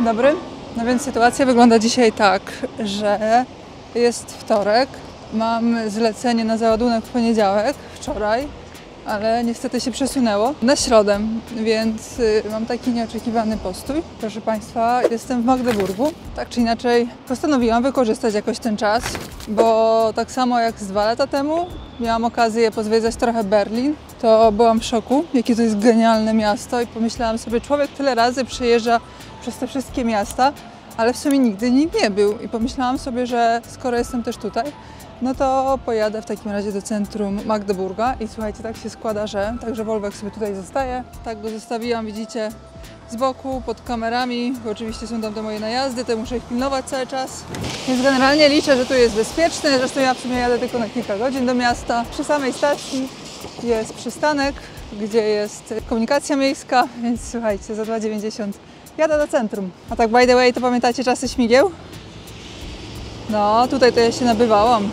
Dzień dobry. No więc sytuacja wygląda dzisiaj tak, że jest wtorek, mam zlecenie na załadunek w poniedziałek, wczoraj, ale niestety się przesunęło na środę, więc mam taki nieoczekiwany postój. Proszę Państwa, jestem w Magdeburgu. Tak czy inaczej postanowiłam wykorzystać jakoś ten czas, bo tak samo jak z 2 lata temu miałam okazję pozwiedzać trochę Berlin, to byłam w szoku, jakie to jest genialne miasto i pomyślałam sobie, człowiek tyle razy przejeżdża przez te wszystkie miasta, ale w sumie nigdy nikt nie był i pomyślałam sobie, że skoro jestem też tutaj, no to pojadę w takim razie do centrum Magdeburga i słuchajcie, tak się składa, że także Volvek sobie tutaj zostaje. Tak go zostawiłam, widzicie, z boku, pod kamerami, bo oczywiście są tam te moje najazdy, to muszę ich pilnować cały czas. Więc generalnie liczę, że tu jest bezpieczny, zresztą ja w sumie jadę tylko na kilka godzin do miasta. Przy samej stacji jest przystanek, gdzie jest komunikacja miejska, więc słuchajcie, za 2,90 jadę do centrum. A tak by the way, to pamiętacie czasy śmigieł? No, tutaj to ja się nabywałam.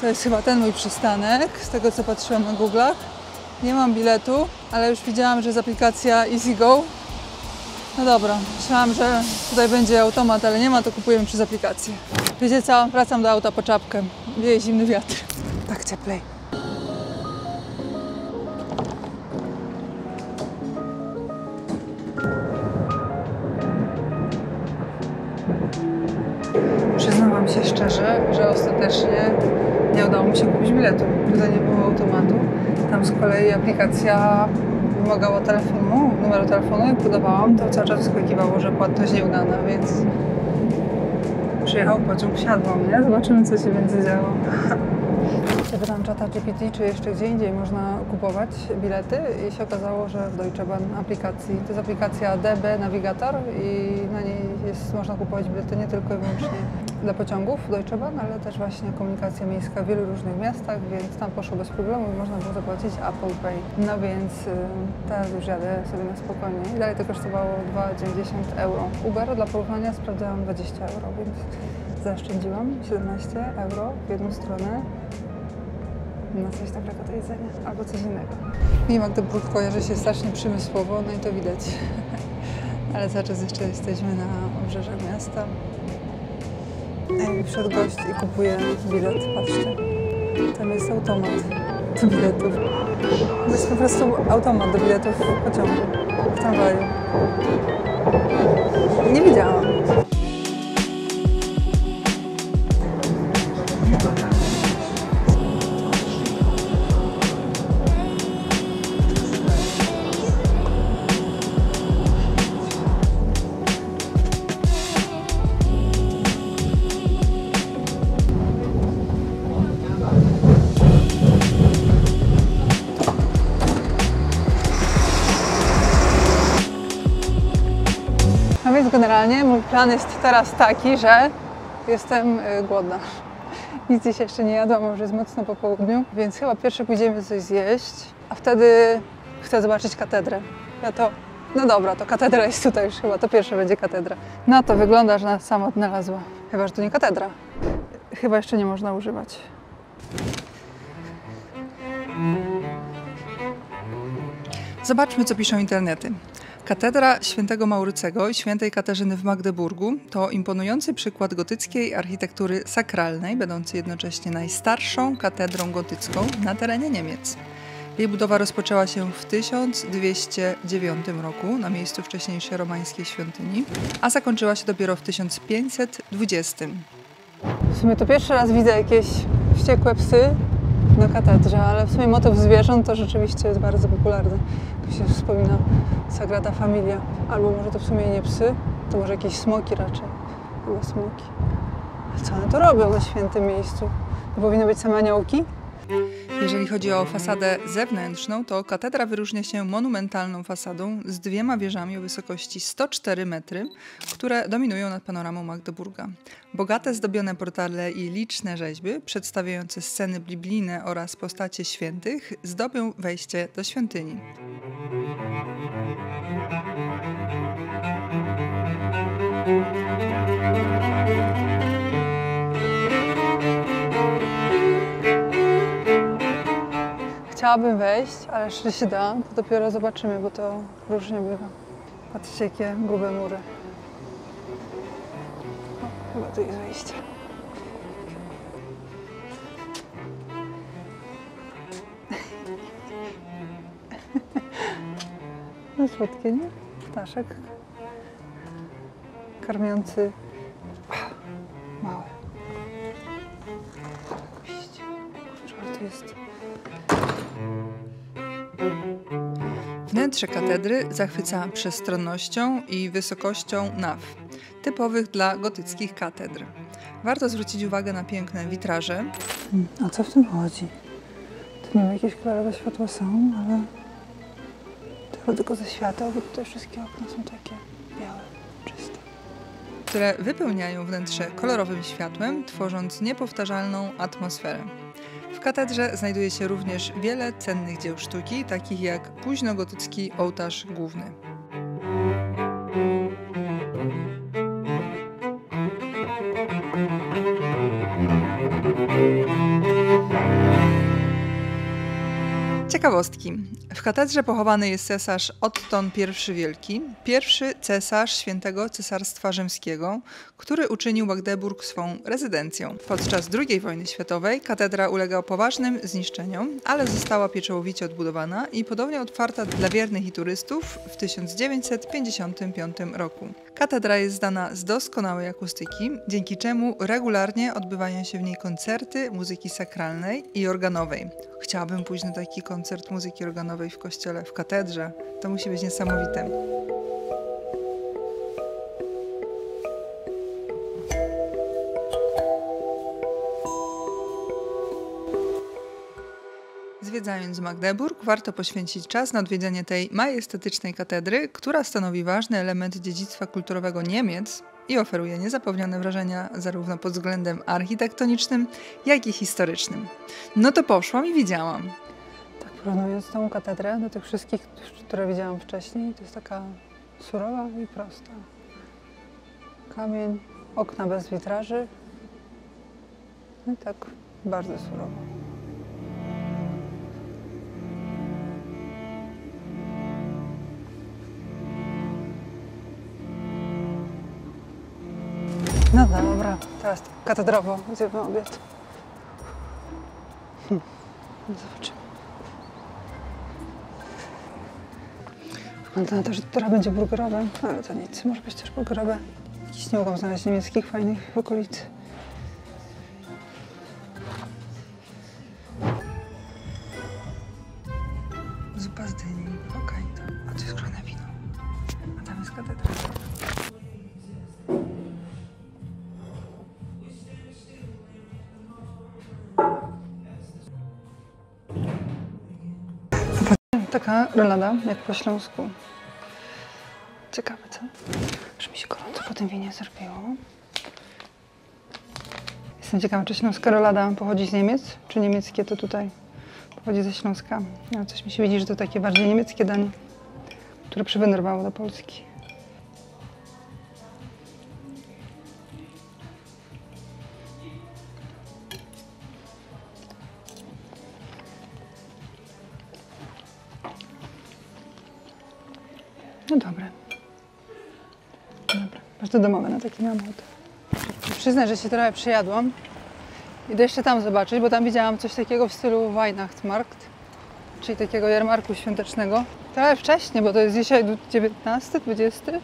To jest chyba ten mój przystanek, z tego co patrzyłam na Google'ach. Nie mam biletu, ale już widziałam, że jest aplikacja EasyGo. No dobra, myślałam, że tutaj będzie automat, ale nie ma, to kupujemy przez aplikację. Wiecie co? Wracam do auta po czapkę. Wieje zimny wiatr. Tak cieplej. Przyznam się szczerze, że ostatecznie nie udało mi się kupić biletu. Tutaj nie było automatu. Tam z kolei aplikacja wymagała numeru telefonu. Jak podawałam, to cały czas wyskakiwało, że płatność nieudana, więc przyjechał pociąg, wsiadłam, nie? Zobaczymy, co się będzie działo. Zapytałam ChatGPT, czy jeszcze gdzie indziej można kupować bilety i się okazało, że w Deutsche Bahn aplikacji. To jest aplikacja DB Navigator i na niej można kupować bilety nie tylko i wyłącznie dla pociągów Deutsche Bahn, ale też właśnie komunikacja miejska w wielu różnych miastach, więc tam poszło bez problemu i można było zapłacić Apple Pay. No więc teraz już jadę sobie na spokojnie. I dalej to kosztowało 2,90 euro. Uber dla porównania sprawdzałam 20 euro, więc zaoszczędziłam 17 euro w jedną stronę na coś dobrego do jedzenia albo coś innego. Mi Magdeburg kojarzy się strasznie przemysłowo, no i to widać. Ale cały czas jeszcze jesteśmy na obrzeżach miasta. Wszedł gość i kupuje bilet, patrzcie. Tam jest automat do biletów. To jest po prostu automat do biletów w pociągu, w tramwaju. Nie widziałam. No więc generalnie mój plan jest teraz taki, że jestem głodna. Nic dzisiaj jeszcze nie jadłam, może jest mocno po południu, więc chyba pierwsze pójdziemy coś zjeść, a wtedy chcę zobaczyć katedrę. No dobra, to katedra jest tutaj już chyba, to pierwsze będzie katedra. No to wygląda, że nas sama odnalazła. Chyba, że to nie katedra. Chyba jeszcze nie można używać. Zobaczmy, co piszą internety. Katedra Świętego Maurycego i Świętej Katarzyny w Magdeburgu to imponujący przykład gotyckiej architektury sakralnej, będący jednocześnie najstarszą katedrą gotycką na terenie Niemiec. Jej budowa rozpoczęła się w 1209 roku na miejscu wcześniejszej romańskiej świątyni, a zakończyła się dopiero w 1520. W sumie to pierwszy raz widzę jakieś wściekłe psy na katedrze, ale w sumie motyw zwierząt to rzeczywiście jest bardzo popularny. Tu się wspomina Sagrada Familia, albo może to w sumie nie psy, to może jakieś smoki raczej, chyba smoki. A co one to robią na świętym miejscu? To powinny być same aniołki? Jeżeli chodzi o fasadę zewnętrzną, to katedra wyróżnia się monumentalną fasadą z 2 wieżami o wysokości 104 metry, które dominują nad panoramą Magdeburga. Bogate zdobione portale i liczne rzeźby przedstawiające sceny biblijne oraz postacie świętych zdobią wejście do świątyni. Chciałabym wejść, ale jeszcze się da, to dopiero zobaczymy, bo to różnie bywa. Patrzcie, jakie grube mury. O, chyba tu jest wejście. No słodkie, nie? Ptaszek karmiący mały. Kurczę, ale to jest... Wnętrze katedry zachwyca przestronnością i wysokością naw, typowych dla gotyckich katedr. Warto zwrócić uwagę na piękne witraże. A co w tym chodzi? Tu nie wiem, jakieś kolorowe światła są, ale to tylko ze świateł, bo tutaj wszystkie okna są takie białe, czyste. Które wypełniają wnętrze kolorowym światłem, tworząc niepowtarzalną atmosferę. W katedrze znajduje się również wiele cennych dzieł sztuki, takich jak późnogotycki ołtarz główny. Ciekawostki. W katedrze pochowany jest cesarz Otton I Wielki, pierwszy cesarz Świętego Cesarstwa Rzymskiego, który uczynił Magdeburg swą rezydencją. Podczas II wojny światowej katedra uległa poważnym zniszczeniom, ale została pieczołowicie odbudowana i ponownie otwarta dla wiernych i turystów w 1955 roku. Katedra jest znana z doskonałej akustyki, dzięki czemu regularnie odbywają się w niej koncerty muzyki sakralnej i organowej. Chciałabym pójść na taki koncert muzyki organowej w kościele, w katedrze. To musi być niesamowite. Zwiedzając Magdeburg, warto poświęcić czas na odwiedzenie tej majestatycznej katedry, która stanowi ważny element dziedzictwa kulturowego Niemiec i oferuje niezapomniane wrażenia zarówno pod względem architektonicznym, jak i historycznym. No to poszłam i widziałam. Tak, porównując tą katedrę do tych wszystkich, które widziałam wcześniej, to jest taka surowa i prosta. Kamień, okna bez witraży. No i tak bardzo surowo. No dobra, teraz katedrowo zjemy obiad. Zobaczymy. Wygląda na to, że teraz będzie burgerowe, ale to nic, może być też burgerowe. Jakiś nie mogłam znaleźć niemieckich fajnych w okolicy. Zupa z dyni, okej, a to jest grzane wino. A tam jest katedra. Taka rolada, jak po śląsku. Ciekawe, co? Że mi się gorąco po tym winie zrobiło. Jestem ciekawa, czy śląska rolada pochodzi z Niemiec, czy niemieckie to tutaj pochodzi ze Śląska. No, coś mi się widzi, że to takie bardziej niemieckie danie, które przywędrowało do Polski. No dobre. Dobre. Bardzo domowe na taki namot. Przyznam, że się trochę przejadłam. Idę jeszcze tam zobaczyć, bo tam widziałam coś takiego w stylu Weihnachtsmarkt, czyli takiego jarmarku świątecznego. Trochę wcześnie, bo to jest dzisiaj 19-20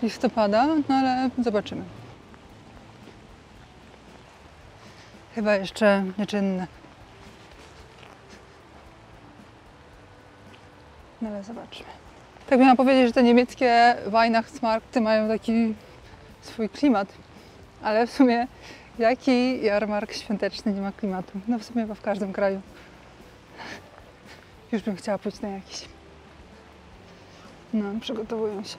listopada, no ale zobaczymy. Chyba jeszcze nieczynne. No ale zobaczmy. Tak miałam powiedzieć, że te niemieckie Weihnachtsmarkty mają taki swój klimat, ale w sumie jaki jarmark świąteczny nie ma klimatu? No w sumie chyba w każdym kraju. Już bym chciała pójść na jakiś. No, przygotowują się.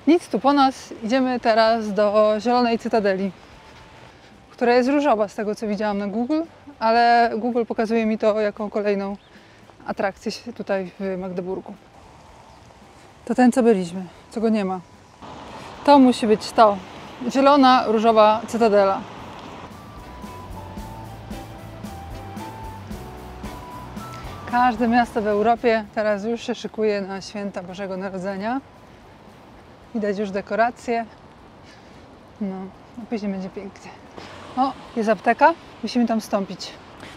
Nic tu po nas. Idziemy teraz do Zielonej Cytadeli, która jest różowa z tego, co widziałam na Google, ale Google pokazuje mi to jako kolejną atrakcję tutaj w Magdeburgu. To ten, co byliśmy, co go nie ma. To musi być to. Zielona, różowa Cytadela. Każde miasto w Europie teraz już się szykuje na święta Bożego Narodzenia. Widać już dekoracje. No, a później będzie pięknie. O, jest apteka. Musimy tam wstąpić.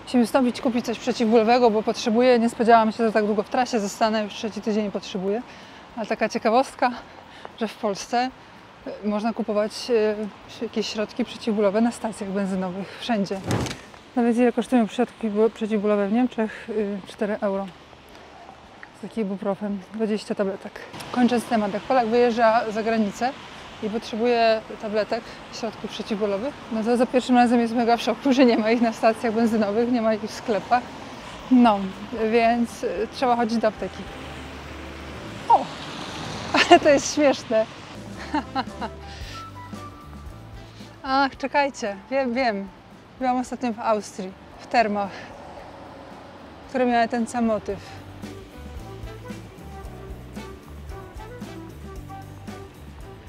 Musimy wstąpić, kupić coś przeciwbólowego, bo potrzebuję. Nie spodziewałam się, że tak długo w trasie zostanę. Już 3. tydzień potrzebuję. Ale taka ciekawostka, że w Polsce można kupować jakieś środki przeciwbólowe na stacjach benzynowych. Wszędzie. Nawet ile kosztują środki przeciwbólowe w Niemczech? 4 euro. Taki ibuprofen, 20 tabletek. Kończąc temat, jak Polak wyjeżdża za granicę i potrzebuje tabletek, środków przeciwbólowych, no to za pierwszym razem jest mega w szoku, że nie ma ich na stacjach benzynowych, nie ma ich w sklepach. No, więc trzeba chodzić do apteki. O, ale to jest śmieszne. Ach, czekajcie, wiem. Byłam ostatnio w Austrii, w termach, które miały ten sam motyw.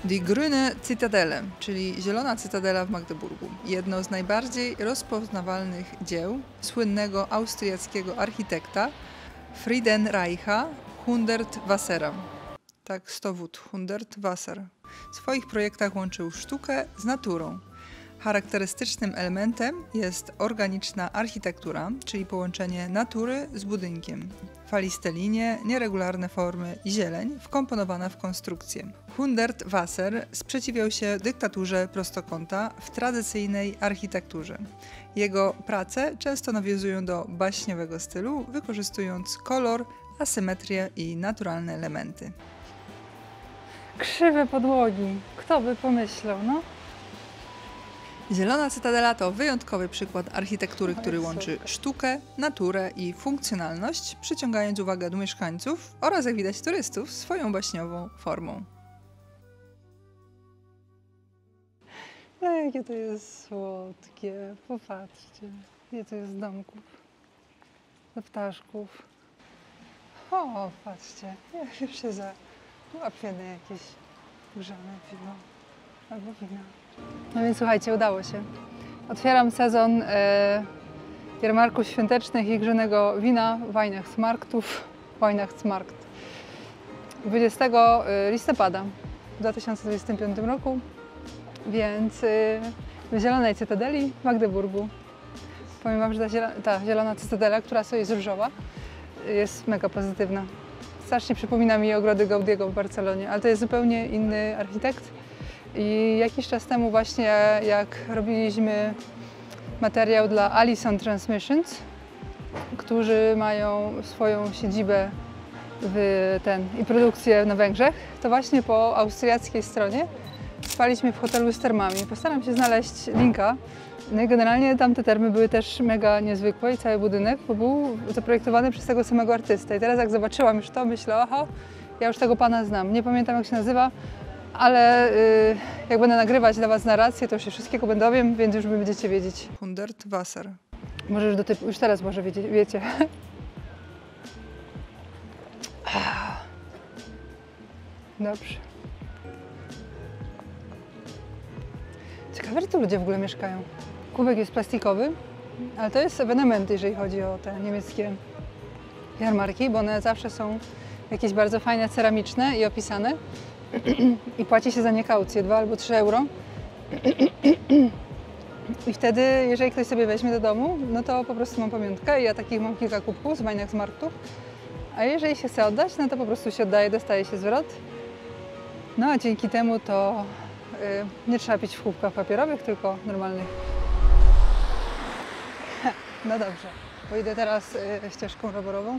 Die Grüne Zitadelle, czyli Zielona Cytadela w Magdeburgu. Jedno z najbardziej rozpoznawalnych dzieł słynnego austriackiego architekta Friedenreicha Hundertwassera. Tak, 100 wód, Hundertwasser. W swoich projektach łączył sztukę z naturą. Charakterystycznym elementem jest organiczna architektura, czyli połączenie natury z budynkiem. Faliste linie, nieregularne formy i zieleń wkomponowana w konstrukcję. Hundertwasser sprzeciwiał się dyktaturze prostokąta w tradycyjnej architekturze. Jego prace często nawiązują do baśniowego stylu, wykorzystując kolor, asymetrię i naturalne elementy. Krzywe podłogi. Kto by pomyślał, no? Zielona Cytadela to wyjątkowy przykład architektury, który łączy sztukę, naturę i funkcjonalność, przyciągając uwagę do mieszkańców oraz, jak widać, turystów swoją baśniową formą. No, jakie to jest słodkie. Popatrzcie, ile to jest domków, ptaszków. O, patrzcie, ja już się załapię na jakieś grzane piwo albo wina. No więc słuchajcie, udało się. Otwieram sezon jarmarków świątecznych i grzanego wina Weihnachtsmarkt 20 listopada w 2025 roku, więc w Zielonej Cytadeli w Magdeburgu. Powiem Wam, że ta Zielona Cytadela, która sobie jest różowa, jest mega pozytywna. Strasznie przypomina mi ogrody Gaudiego w Barcelonie, ale to jest zupełnie inny architekt. I jakiś czas temu właśnie, jak robiliśmy materiał dla Allison Transmissions, którzy mają swoją siedzibę i produkcję na Węgrzech, to właśnie po austriackiej stronie spaliśmy w hotelu z termami. Postaram się znaleźć linka. No i generalnie tamte termy były też mega niezwykłe i cały budynek, bo był zaprojektowany przez tego samego artystę. I teraz jak zobaczyłam już to, myślę, aha, ja już tego pana znam. Nie pamiętam, jak się nazywa, ale jak będę nagrywać dla Was narrację, to już się wszystkiego dowiem, więc już będziecie wiedzieć. Hundertwasser. Może już teraz może wiecie. Dobrze. Ciekawe, że tu ludzie w ogóle mieszkają. Kubek jest plastikowy, ale to jest ewenement, jeżeli chodzi o te niemieckie jarmarki, bo one zawsze są jakieś bardzo fajne, ceramiczne i opisane. I płaci się za nie kaucję 2 albo 3 euro. I wtedy, jeżeli ktoś sobie weźmie do domu, no to po prostu mam pamiątkę. Ja takich mam kilka kubków z Weihnachtsmarktów. A jeżeli się chce oddać, no to po prostu się oddaje, dostaje się zwrot. No a dzięki temu to nie trzeba pić w kubkach papierowych, tylko normalnych. No dobrze, bo idę teraz ścieżką rowerową.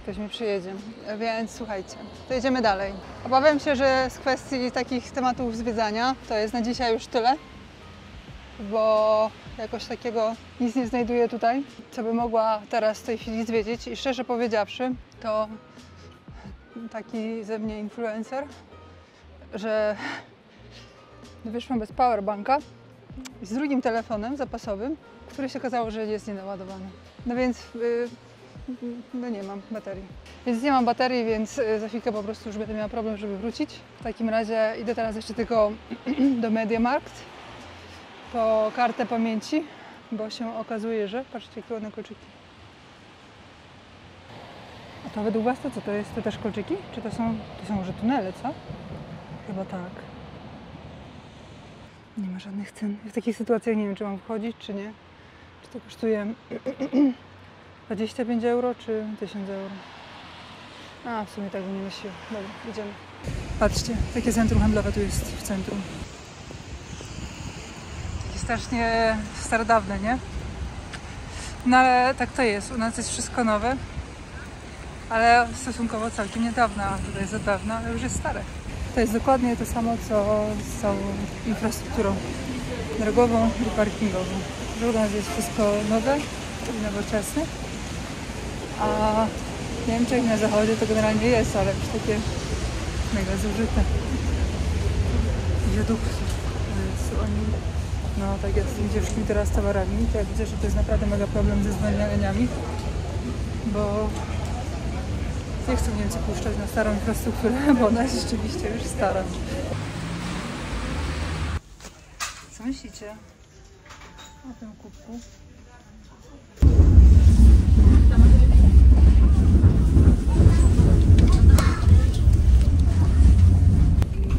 Ktoś mi przyjedzie, więc słuchajcie, to jedziemy dalej. Obawiam się, że z kwestii takich tematów zwiedzania to jest na dzisiaj już tyle, bo jakoś takiego nic nie znajduję tutaj, co by mogła teraz w tej chwili zwiedzić i szczerze powiedziawszy, to taki ze mnie influencer, że wyszłam bez powerbanka z drugim telefonem zapasowym, który się okazało, że jest nienaładowany. No więc no nie mam baterii. Więc nie mam baterii, więc za chwilkę po prostu już będę miała problem, żeby wrócić. W takim razie idę teraz jeszcze tylko do MediaMarkt po kartę pamięci, bo się okazuje, że... Patrzcie, jakie ładne kolczyki. To według Was to co to jest? To też kolczyki? Czy to są może tunele, co? Chyba tak. Nie ma żadnych cen. W takich sytuacjach nie wiem, czy mam wchodzić, czy nie. Czy to kosztuje 25 euro, czy 1000 euro. A, w sumie tak bym nie nosiła. Dobra, idziemy. Patrzcie, takie centrum handlowe tu jest w centrum. Takie strasznie starodawne, nie? No ale tak to jest. U nas jest wszystko nowe. Ale stosunkowo całkiem niedawno, a tutaj jest od dawna, ale już jest stare. To jest dokładnie to samo, co z całą infrastrukturą drogową i parkingową. Że u nas jest wszystko nowe i nowoczesne, a w Niemczech na zachodzie to generalnie jest, ale już takie mega zużyte. Wiaduktów. Oni, no tak jest, idzie szli teraz z towarami, to ja widzę, że to jest naprawdę mega problem ze zwalnianiami, bo nie chcą Niemcy puszczać na starą infrastrukturę, bo ona jest rzeczywiście już stara. Co myślicie o tym kubku?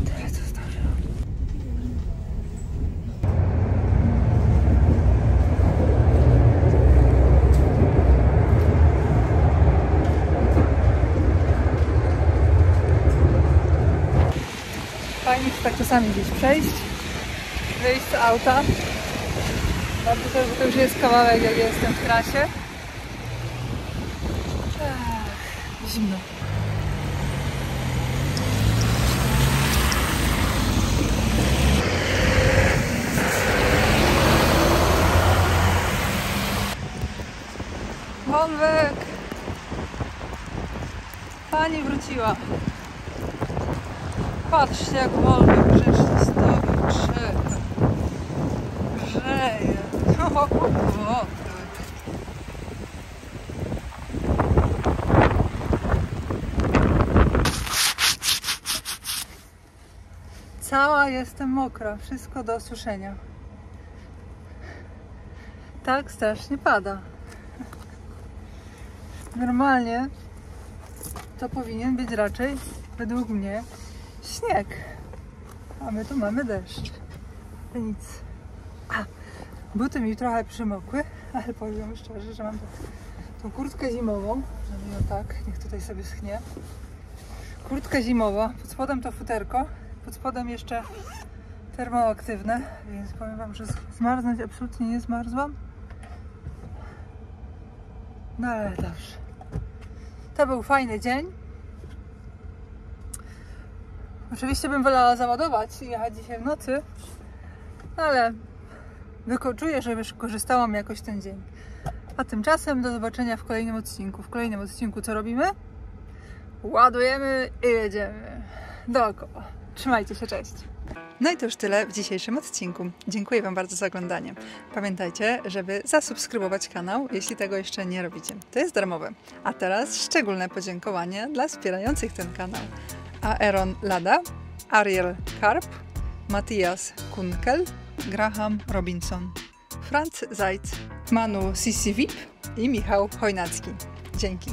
Tyle co zdążyłam. Fajnie się tak czasami gdzieś przejść, wyjść z auta. Bardzo też, że to już jest kawałek, jak jestem w trasie. Zimno. Wolwek! Pani wróciła. Patrzcie, jak Wolwek grzecznie stoi, czeka. Grzeje. O, cała jestem mokra, wszystko do suszenia. Tak strasznie pada. Normalnie to powinien być raczej, według mnie, śnieg. A my tu mamy deszcz. To nic. Buty mi trochę przymokły, ale powiem szczerze, że mam tą kurtkę zimową. Żeby ją tak, niech tutaj sobie schnie. Kurtka zimowa, pod spodem to futerko, pod spodem jeszcze termoaktywne, więc powiem Wam, że zmarznąć absolutnie nie zmarzłam. No ale dobrze. To był fajny dzień. Oczywiście bym wolała załadować i jechać dzisiaj w nocy, ale czuję, że wykorzystałam jakoś ten dzień. A tymczasem do zobaczenia w kolejnym odcinku. W kolejnym odcinku co robimy? Ładujemy i jedziemy dookoła. Trzymajcie się, cześć! No i to już tyle w dzisiejszym odcinku. Dziękuję Wam bardzo za oglądanie. Pamiętajcie, żeby zasubskrybować kanał, jeśli tego jeszcze nie robicie. To jest darmowe. A teraz szczególne podziękowanie dla wspierających ten kanał. Aaron Lada, Ariel Karp, Matthias Kunkel, Graham Robinson, Franz Zajc, Manu Sisivip i Michał Chojnacki. Dzięki.